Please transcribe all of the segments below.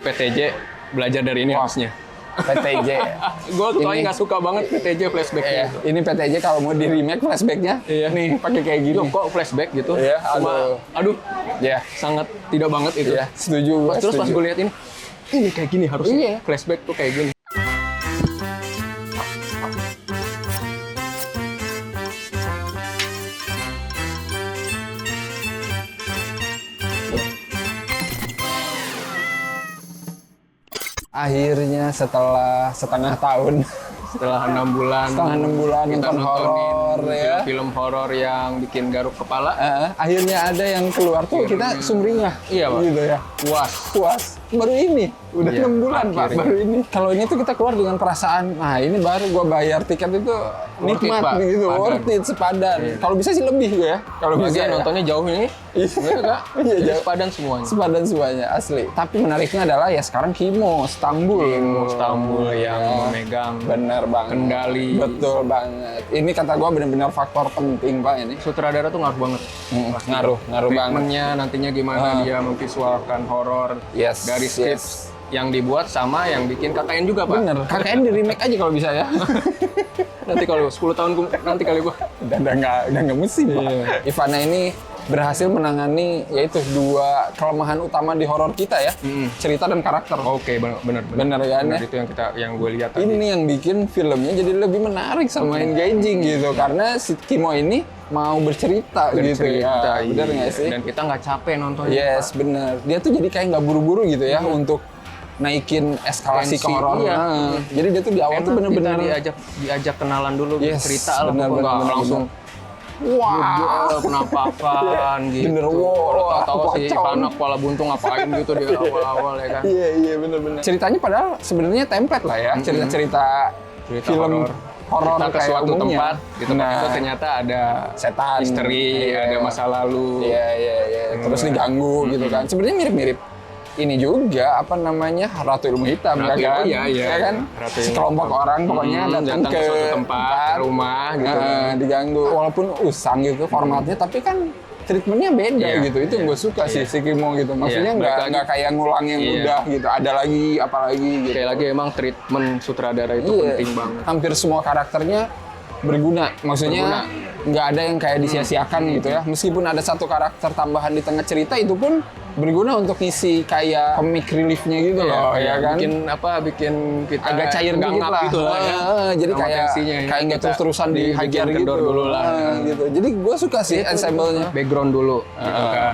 PTJ belajar dari ini harusnya. PTJ. Gue soalnya nggak suka banget PTJ flashback-nya. Ini PTJ kalau mau di remake flashbacknya, nih pakai kayak gini. Kok flashback gitu? Iya, Aduh, ya sangat tidak banget itu. Iya, setuju. Terus pas gue lihat ini kayak gini harusnya. Iya. Flashback tuh kayak gini. Akhirnya setelah setengah tahun, Setelah 6 bulan nonton horor ya. Film horor yang bikin garuk kepala. Akhirnya ada yang keluar tuh kita sumringah. Iya, Pak. Gitu ya. Puas. Baru ini. Udah Iya, 6 bulan, Pak. akhirnya. Baru ini. Kalau ini tuh kita keluar dengan perasaan, nah ini baru gua bayar tiket itu Worth it, nikmat Pak. gitu, Sepadan. worth it, sepadan. Kalau bisa sih lebih gue ya. Kalau bisa Bagian ya. nontonnya jauh ini. Iya. Enggak, Kak. Iya, Jadi jauh. sepadan semuanya. Sepadan semuanya, asli. Tapi menariknya adalah ya sekarang Kimo, Istanbul. Istanbul yang memegang Bener banget. kendali. Betul banget. Ini kata gua benar-benar faktor penting, Pak, ini. Sutradara tuh ngaruh banget. Ngaruh banget. Treatmentnya nantinya gimana dia memvisualkan horor Yes, dari skrip yang dibuat sama yang bikin KKN juga, Pak. Bener. KKN di remake aja kalau bisa ya. Nanti kalau 10 tahun nanti kali gua. udah nggak musim, Pak. Ivana ini berhasil menangani yaitu dua kelemahan utama di horor kita ya, cerita dan karakter. Oke, benar. Bener kan ya? Itu yang gue lihat tadi. Ini yang bikin filmnya jadi lebih menarik sama engaging gitu, karena si Kimo ini mau bercerita gitu Cerita, ya. Bener nggak sih? Dan kita nggak capek nontonnya. Yes, bener. Dia tuh jadi kayak nggak buru-buru gitu ya untuk naikin eskalasi ke Tensi, horor. iya. Jadi dia tuh di awal tuh bener-bener kita diajak kenalan dulu Yes, cerita lah, bener, pokoknya nggak bener, langsung wah, penampakan gitu. Bener, wow, Tahu si pocong. anak kepala buntung ngapain gitu di awal-awal ya kan. Iya bener-bener. Ceritanya padahal sebenarnya template lah ya, cerita-cerita Cerita film horor kita ke kayak suatu umumnya. tempat gitu, Nah, itu ternyata ada setan, misteri, iya. ada masa lalu. Iya. Terus diganggu gitu kan. Sebenarnya mirip-mirip ini juga apa namanya Ratu Ilmu Hitam Ratu ya kan? Ilmu, iya. Ya kan? Ratu Ilmu Sekelompok Hitam. orang pokoknya datang ke suatu tempat, rumah gitu. diganggu. Walaupun usang gitu formatnya, tapi kan treatmentnya beda Iya, gitu. Itu yang gue suka sih si Kimo gitu. Maksudnya Iya, balik nggak kayak ngulang yang Iya. udah gitu. Ada lagi, apalagi gitu. Kayak lagi emang treatment sutradara itu Iya. penting banget. Hampir semua karakternya berguna. Maksudnya nggak ada yang kayak disia-siakan gitu ya. Meskipun ada satu karakter tambahan di tengah cerita, itu pun berguna untuk ngisi kayak comic relief-nya gitu loh, ya kan? Bikin kita Agak cair nggak dikit ngap lah. gitu lah ya. Jadi Sama kayak tensinya ya. kayak nggak Kita terus-terusan dihajar dibikin gitu. kendor dulu lah. Gitu. Jadi gue suka sih ensemble-nya. Background dulu gitu kan.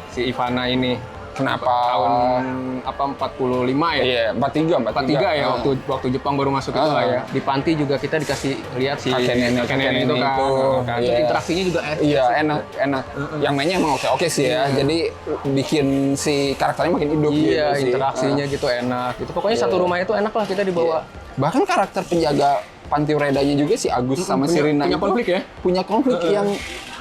Si Ivana ini Kenapa? tahun 45 ya? Iya, 43 ya waktu Jepang baru masuk itu lah ya. Di panti juga kita dikasih lihat si Kakek nenek itu kan. itu. Kan. Iya. Terus interaksinya juga Iya, enak. Yang mainnya emang oke sih ya. Jadi bikin si karakternya makin hidup gitu Iya, sih. interaksinya gitu enak. Gitu. Pokoknya satu rumah itu enak lah kita dibawa. Bahkan karakter penjaga panti Uredanya juga si Agus sama si Rina punya itu konflik ya? Punya konflik yang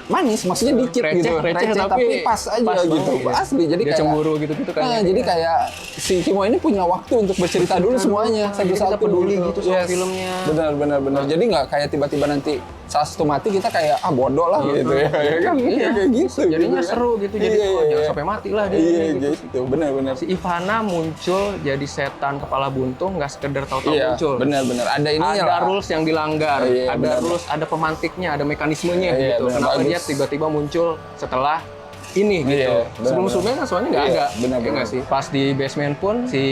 manis, maksudnya dikit Receh, gitu. receh, tapi pas aja pas gitu. banget. Asli. Jadi Dia kayak cemburu gitu-gitu kan. Nah, jadi kayak si Kimo ini punya waktu untuk bercerita dulu semuanya Jadi satu-satu. kita peduli gitu sama filmnya. Benar. Jadi nggak kayak tiba-tiba nanti saat satu mati kita kayak bodoh lah gitu ya. Ya kan Iya. kayak gitu. Jadinya gitu kan. seru gitu. Jadi jangan sampai mati lah dia. Iya gitu. gitu. Benar. Si Ivana muncul jadi setan kepala buntung, nggak sekedar tahu-tahu Iya, muncul. benar. Ada ininya Ada lah. rules yang dilanggar, Iya, ada benar. rules, ada pemantiknya, ada mekanismenya Iya, gitu. benar, Kenapa bagus. dia tiba-tiba muncul setelah ini gitu. Iya, benar, Sebelum-sebelumnya kan soalnya nggak Iya, ada. benar, Ya benar. nggak sih? Pas di basement pun si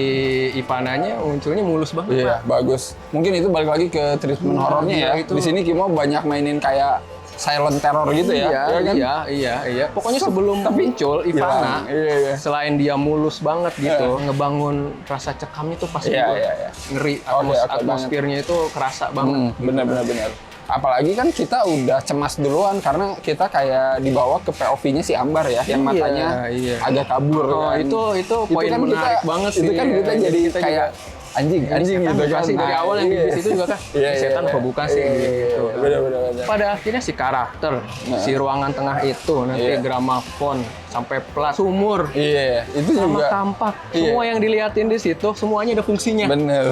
Ivananya munculnya mulus banget, Iya, Pak. bagus. Mungkin itu balik lagi ke treatment horornya ya. itu. Di sini Kimo banyak mainin kayak silent terror gitu ya. Iya, kan? iya. Pokoknya sebelum muncul Ivana, Iya. selain dia mulus banget gitu, ngebangun rasa cekamnya tuh pas Iya, gua iya. ngeri. Oke, Atmosfernya itu kerasa banget. Benar. Apalagi kan kita udah cemas duluan karena kita kayak dibawa ke POV-nya si Ambar ya, yang matanya iya. agak kabur. Oh, kan. itu poin kan menarik kita, banget Itu sih. kan kita Jadi jadi kita kayak anjing gitu kan. Pasti dari Nah, awal yang iya. di situ juga kan setan apa bukan sih gitu. Benar. Pada akhirnya si karakter, si ruangan tengah itu nanti Iya. gramafon sampai plat sumur Iya, itu sama juga. kampak. Iya. Semua yang diliatin di situ semuanya ada fungsinya. Benar.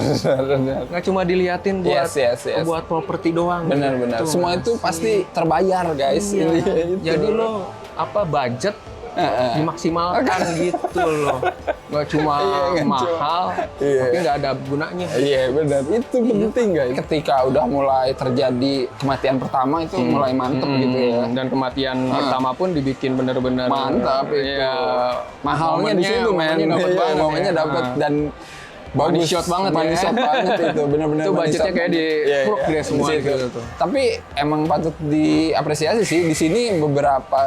Nggak cuma diliatin buat Yes. buat properti doang. Benar. gitu. Semua itu pasti terbayar, guys. Iya. Itu. Jadi lo budget dimaksimalkan gitu loh. nggak cuma Iya, mahal, Iya. tapi nggak ada gunanya. Iya benar, itu penting guys. Ketika udah mulai terjadi kematian pertama itu mulai mantep gitu ya. Dan kematian pertama pun dibikin bener-bener Mantap itu. ya, Mahalnya di situ men. momennya dapet Iya, banget momennya ya. dapet dan Money bagus shot banget money ya. shot banget itu benar-benar Itu money budgetnya shot kayak di banget. pruk deh semua di situ. gitu tuh. Tapi emang patut diapresiasi sih di sini beberapa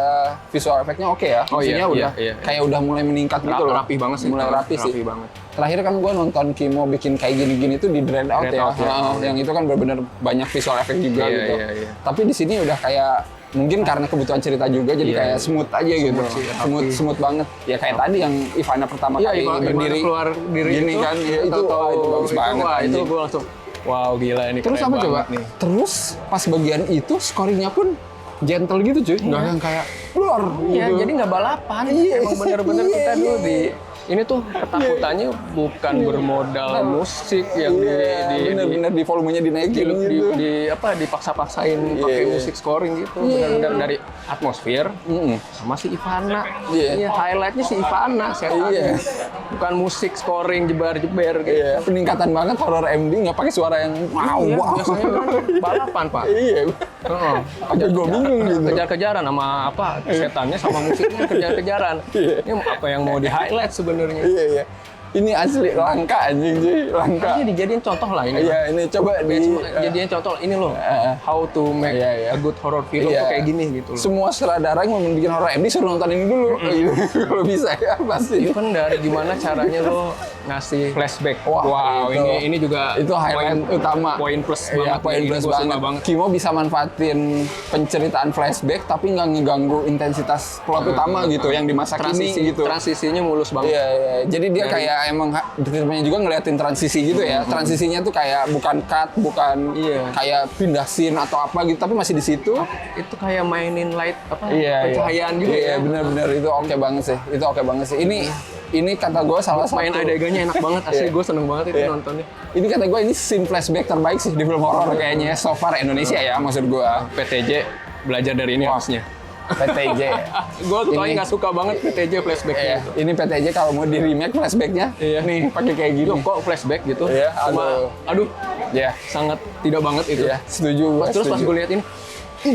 visual efeknya oke ya. Oh, Maksudnya iya, udah iya. kayak udah mulai meningkat gitu loh. Rapi banget sih. Mulai rapi sih. Rapi banget. Terakhir kan gue nonton Kimo bikin kayak gini-gini tuh di Dread Out Dread ya. Out, ya. Yang itu kan benar-benar banyak visual efek juga Iya, gitu. iya, iya. Tapi di sini udah kayak mungkin karena kebutuhan cerita juga jadi Iya, kayak iya. smooth aja gitu. sih, Smooth rapi. smooth banget. Ya kayak tadi yang Ivana pertama Iya, kali Ivana berdiri keluar diri gini itu, kan. Ya, itu tahu-tahu wah, itu bagus banget. Wah, itu anjing. gue langsung wow gila ini. Terus keren apa coba? banget nih. Terus pas bagian itu scoringnya pun gentle gitu cuy. Nggak yang kayak blur Iya, gitu. jadi nggak balapan. Iya, Emang bener-bener iya, kita dulu iya. di ini tuh ketakutannya bukan bermodal musik yang bener-bener di volumenya dinaikin gitu. apa dipaksa-paksain pakai iya. musik scoring gitu. Benar-benar dari atmosfer sama si Ivana. Iya. Iya, highlightnya si Ivana setannya. Iya. Bukan musik scoring jebar-jeber gitu. Iya, peningkatan banget horror MD nggak pakai suara yang wow, Iya, wow. biasanya kan balapan, Pak. Iya. Heeh. Tapi gue bingung gitu. Kejar-kejaran sama apa setannya sama musiknya kejar-kejaran. Iya. Ini apa yang mau di highlight sebenarnya? Iya, iya. Ini asli langka anjing cuy, langka. Ini dijadiin contoh lah ini. Iya, ini coba Jadiin contoh ini loh. How to make Iya, iya. a good horror film Iya. tuh kayak gini gitu loh. Semua sutradara yang mau bikin horror MD suruh nonton ini dulu. Gitu. Kalau bisa ya pasti. Even dari gimana caranya lo ngasih flashback. Wah, wow, itu- ini juga itu highlight utama. Poin plus Iya, banget. poin Ini plus gua suka banget. Kimo bisa manfaatin penceritaan flashback tapi nggak ngeganggu intensitas plot utama gitu yang di masa kini gitu. Transisinya mulus banget. Iya, iya. Jadi dia kayak emang filmnya juga ngeliatin transisi gitu ya. Transisinya tuh kayak bukan cut, bukan Iya. kayak pindah scene atau apa gitu, tapi masih di situ. Itu kayak mainin light apa Iya, pencahayaan gitu iya, ya. bener-bener itu oke banget sih. Itu oke banget sih. Ini kata gue salah satu. Main adegannya enak banget, asli Iya. gue seneng banget itu Iya. nontonnya. Ini kata gue ini scene flashback terbaik sih di film horor kayaknya so far Indonesia ya maksud gue. PTJ belajar dari ini harusnya. PTJ. Gue Ini- nggak suka banget PTJ flashbacknya. Iya, ini PTJ kalau mau di remake flashbacknya, Iya. nih pakai kayak gini. Kok flashback gitu? Iya, Cuma, aduh, Ya, sangat tidak banget itu. ya, setuju gue. Terus pas gue lihat ini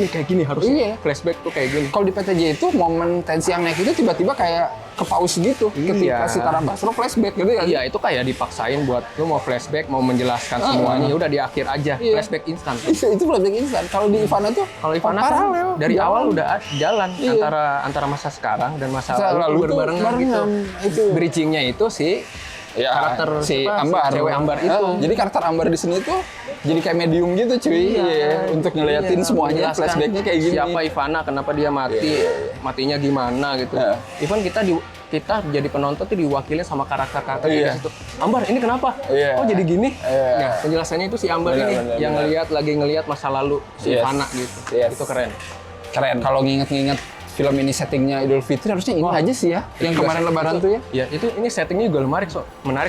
kayak gini harusnya. Iya. Flashback tuh kayak gini. Kalau di PTJ itu momen tensi yang naik itu tiba-tiba kayak ke pause gitu ketika Iya. si Tara Basro flashback gitu kan. Iya, itu kayak dipaksain buat lu mau flashback, mau menjelaskan semuanya, ya udah di akhir aja. Iya. Flashback instan. Itu flashback instan. Kalau di Ivana tuh Kalau Ivana kan paralel, dari jalan. awal udah jalan Iya. antara masa sekarang dan masa Masa lalu, lalu tuh tuh berbarengan gitu. barengan. Itu. Bridgingnya itu sih ya, karakter si siapa, Ambar, si cewek Ambar itu. Jadi karakter Ambar di sini tuh jadi kayak medium gitu cuy. Iya, untuk ngeliatin semuanya menjelaskan flashbacknya kayak gini. Siapa Ivana, kenapa dia mati, matinya gimana gitu. Iya. Even kita jadi penonton tuh diwakilin sama karakter-karakter Iya. di situ. Ambar, ini kenapa? Iya. Oh jadi gini? Iya. Nah, penjelasannya itu si Ambar Benar, ini benar, yang benar. lagi ngelihat masa lalu si Yes. Ivana gitu. Yes. Itu keren. Keren. Kalau nginget-nginget film ini settingnya Idul Fitri harusnya ini aja sih ya. Yang Juga kemarin set- Lebaran itu- tuh ya. Ya, ini settingnya juga menarik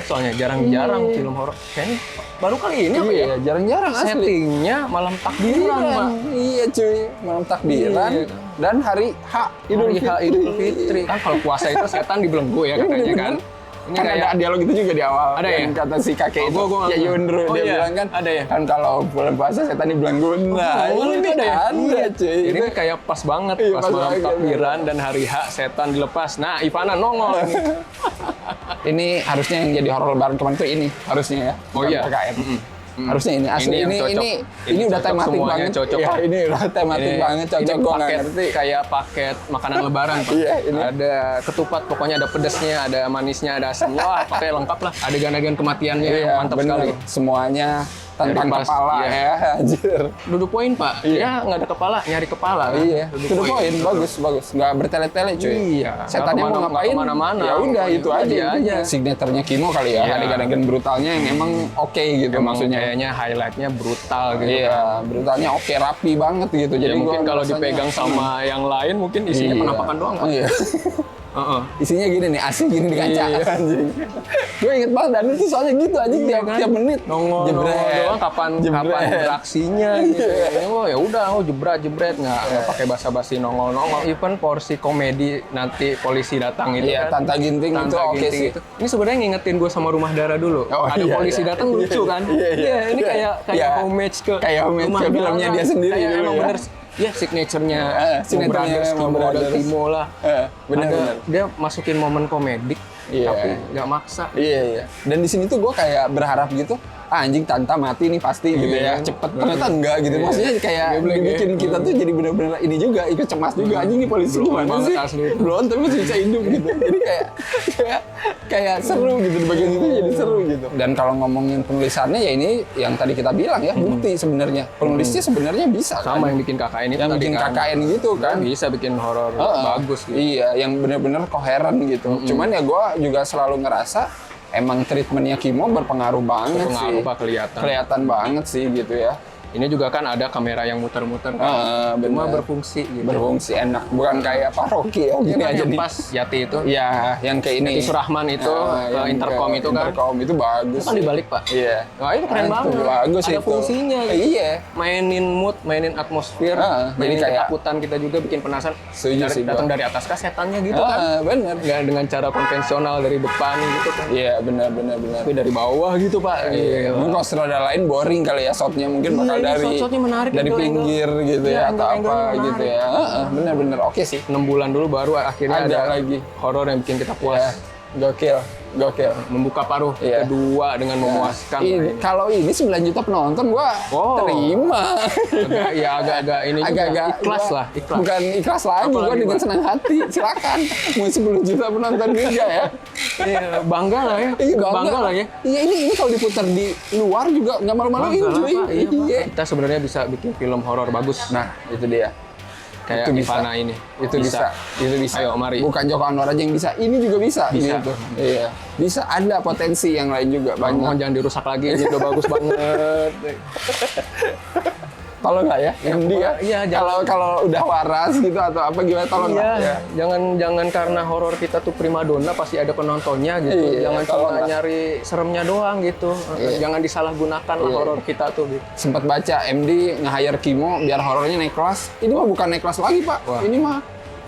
soalnya. Jarang-jarang film horor. Kayaknya baru kali ini apa ya? Iya, jarang-jarang asli. Settingnya malam takbiran, Pak. Iya cuy, malam takbiran Iya. dan hari H Idul Hari H Fitri. Idul Fitri. Kan kalau puasa itu setan dibelenggu ya katanya Bener-bener. kan. Ini Kan kayak ada dialog itu juga di awal. Ada yang ya? kata si kakek itu, gua nggak ya tahu. Yundru, Oh dia iya, bilang kan, ada ya? kan kalau bulan puasa setan dibelenggu. Nah, Oh, ini itu ada ya? ada cuy. Ini kayak pas banget, Iya, pas pas malam banget. takbiran dan hari H setan dilepas. Nah, Ivana nongol nih. Ini harusnya yang jadi horor lebaran kemarin tuh ini harusnya ya. Oh bukan iya. PKN. Harusnya ini asli Ini yang ini cocok. ini Ini udah cocok, tematik semuanya banget. cocok. Ya, ini udah tematik banget cocok ini gua nggak paket ngerti. kayak paket makanan lebaran, Pak. Iya, ini. Ada ketupat, pokoknya ada pedesnya, ada manisnya, ada asamnya. Wah, pakai lengkap lah. Adegan-adegan kematiannya Iya, mantap bener. sekali. Semuanya tentang Dari pas, kepala iya. ya, anjir. Duduk poin, Pak. Iya. Ya, nggak ada kepala, nyari kepala. Kan? Iya, Duduk to the point, bagus, bagus. Nggak bertele-tele cuy. Iya. Setannya mau Nggak ngapain? kemana-mana. Ya udah, itu Iya, aja. iya intinya. aja. Signaturenya Kimo kali ya, Iya. adegan-adegan brutalnya yang emang oke gitu Emang maksudnya. kayaknya highlightnya brutal gitu. Iya, kan. brutalnya oke, rapi banget gitu. Ya Jadi mungkin gua kalau ngerasanya dipegang sama yang lain mungkin isinya Iya. penampakan doang, Pak. Iya. Heeh. Isinya gini nih, AC gini di kaca. Iya. Anjing. Gue inget banget Danur tuh soalnya gitu anjing Iya tiap menit. nongol doang kapan beraksinya gitu. Oh ya udah, jebret nggak pakai basa-basi nongol. Even porsi komedi nanti polisi datang itu Iya, kan. Tanta Ginting itu Tanta oke Ginting sih. itu. Ini sebenarnya ngingetin gue sama Rumah Dara dulu. Oh, Ada iya, polisi iya. datang lucu kan? Iya. Ini kayak Iya. homage ke Kayak homage Rumah ke filmnya Dara. dia sendiri Kayak dulu emang ya. bener. Ya signature-nya signature-nya Mo Mo Brothers dan Brothers. Timo lah. Benar-benar. Dia masukin momen komedik, Iya. tapi nggak maksa. Iya. Dan di sini tuh gue kayak berharap gitu, anjing Tanta mati nih pasti gitu ya, cepet. Ternyata enggak gitu. Iya. Maksudnya kayak Geblek, dibikin kita tuh jadi bener-bener ini juga, ikut cemas juga. Anjing nih polisi Belum gimana banget sih? asli. Belum, tapi masih bisa hidup gitu. Jadi kayak seru gitu, di bagian itu jadi seru gitu. Dan kalau ngomongin penulisannya ya ini yang tadi kita bilang ya, bukti sebenarnya. Penulisnya sebenarnya bisa kan? Sama yang bikin KKN itu Yang tadi bikin kan. KKN gitu kan. Bisa bikin horor bagus gitu. Iya, yang bener-bener koheren gitu. Cuman ya gue juga selalu ngerasa emang treatmentnya Kimo berpengaruh banget Pengaruh sih. Pak kelihatan. Kelihatan banget sih gitu ya. Ini juga kan ada kamera yang muter-muter kan. Cuma bener. berfungsi gitu. Berfungsi enak, bukan kayak paroki ya gini aja Yang nih. pas Yati itu. Iya, yang kayak ini. Yati Surahman itu ke yang intercom ke itu kan. Intercom itu bagus. Itu kan dibalik Pak. Iya. Wah itu keren Itu banget. bagus Ada itu. fungsinya. Gitu. Iya. Mainin mood, mainin atmosfer, Jadi mainin kayak- ketakutan kita juga bikin penasaran. Setuju sih gua. Datang dari atas kah setannya gitu kan. Bener. Nggak dengan cara konvensional dari depan gitu kan. Iya, benar. Tapi dari bawah gitu Pak. Iya. Mungkin kalau sutradara lain boring kali ya shotnya mungkin bakal Iya, ini dari shot-shotnya menarik, dari angle-angle. pinggir gitu Iya, ya atau apa angle-angle gitu ya. Bener-bener oke sih. 6 bulan dulu baru akhirnya Ada ada lagi. horor yang bikin kita puas. Ya, gokil. Membuka paruh Iya. kedua dengan memuaskan. Kalau ini 9 juta penonton gua Oh. terima. Agak-agak ini juga Agak-agak ikhlas gua- lah, ikhlas. Bukan ikhlas lagi, gua Apalagi, dengan Pak? senang hati. Silakan. Mau 10 juta penonton juga ya. Iya, bangga lah ya. Iya, Bangga lah ya. Iya, ini kalau diputar di luar juga nggak malu-maluin Bangga lah, cuy. Pak. Iya, Pak. Iya. Kita sebenarnya bisa bikin film horor bagus. Nah, itu dia. Kayak itu bisa. Ivana ini. Itu bisa. Ayo, mari. Bukan Joko Anwar aja yang bisa, ini juga bisa. Bisa. Gitu. Iya. Bisa, ada potensi yang lain juga Mohon banyak. jangan dirusak lagi, ini udah bagus banget. Tolong nggak ya, MD ya? Iya, jangan. Kalau udah waras gitu atau apa gimana, tolong Iya, nggak? Ya. jangan karena horor kita tuh primadona pasti ada penontonnya gitu. Iya, Jangan tolong cuma lah. nyari seremnya doang gitu. Iya. Jangan disalahgunakan lah horor kita tuh gitu. Sempat baca MD nge-hire Kimo biar horornya naik kelas. Ini mah bukan naik kelas lagi, Pak. Wah. Ini mah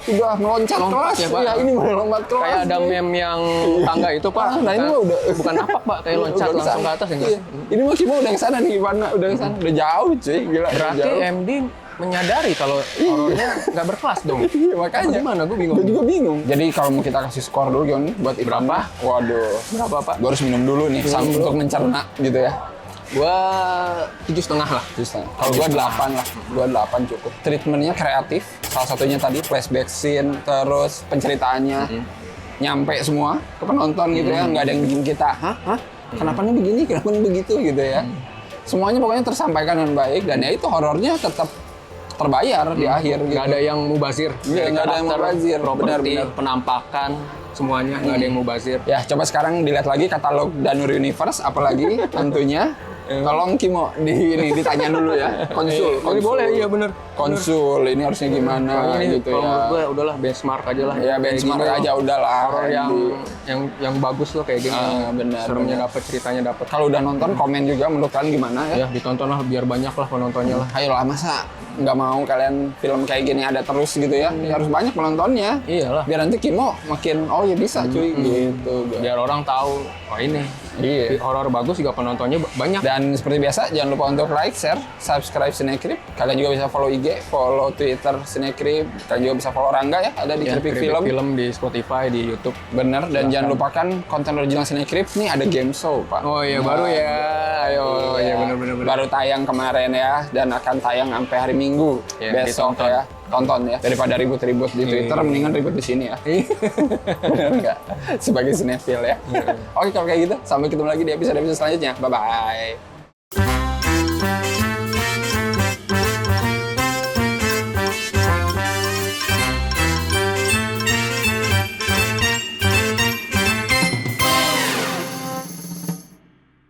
udah meloncat Lompat kelas. ya, Pak? Iya, ini mau lompat kelas. Kayak ada nih. meme yang tangga itu Pak. Nah, ini mah udah bukan napak Pak, kayak loncat Udah langsung kesana. ke atas ya nggak? Iya. Ini mah Kimo udah kesana nih, gimana? Udah kesana. Udah jauh, cuy. Gila. udah Berarti jauh. MD menyadari kalau horornya nggak berkelas dong. Iya, makanya. Gimana? Gue bingung. Gue juga bingung. Jadi kalau mau kita kasih skor dulu Jon buat Ivana. Waduh. Berapa Pak? Gue harus minum dulu nih sambil untuk mencerna gitu ya. Gua 7,5 lah. Kalau gue 8 lah. Gue 8 cukup. Treatmentnya kreatif. Salah satunya tadi flashback scene, terus penceritaannya nyampe semua ke penonton gitu ya. Nggak ada yang bikin kita, hah? Kenapa nih begini? Kenapa nih begitu gitu ya. Semuanya pokoknya tersampaikan dengan baik dan ya itu horornya tetap terbayar di akhir gitu. Nggak ada yang mubazir. Iya, Dari nggak ada yang karakter, mubazir. properti, Benar-benar. penampakan, semuanya nggak ada yang mubazir. Ya, coba sekarang dilihat lagi katalog Danur Universe, apalagi tentunya. Tolong Kimo ini ditanya dulu ya. Konsul. Ini boleh, iya bener. Konsul, ini harusnya gimana Ini gitu kalau menurut ya. gue udahlah benchmark aja lah. Ya benchmark Kayak gini aja loh. udahlah. Horor yang bagus loh kayak gini. Benar, Seremnya benar. dapet, ceritanya dapet. Kalau udah nonton komen juga menurut kalian gimana ya? Ya ditonton lah biar banyak lah penontonnya lah. Ayolah, masa nggak mau kalian film kayak gini ada terus gitu ya? Ya harus banyak penontonnya. Iyalah. Biar nanti Kimo makin oh ya bisa cuy gitu. Biar orang tahu, oh ini Iya. horor bagus juga penontonnya banyak. Dan seperti biasa, jangan lupa untuk like, share, subscribe Cinecrip. Kalian juga bisa follow IG, follow Twitter Cinecrip. Kalian juga bisa follow Rangga ya, ada di Ya, Kripik Kripik Film. Film di Spotify, di YouTube. Bener, dan jangan lupakan konten original Cinecrip. Nih ada game show, Pak. Oh iya, baru ya. Ayo, iya bener-bener. Baru tayang kemarin ya, dan akan tayang sampai hari Minggu. Ya, Besok ditonton. ya. Tonton ya. Daripada ribut-ribut di Twitter, mendingan ribut di sini ya. Bener nggak? Sebagai sinetfil ya. Oke, kalau kayak gitu, sampai ketemu lagi di episode-episode selanjutnya. Bye-bye.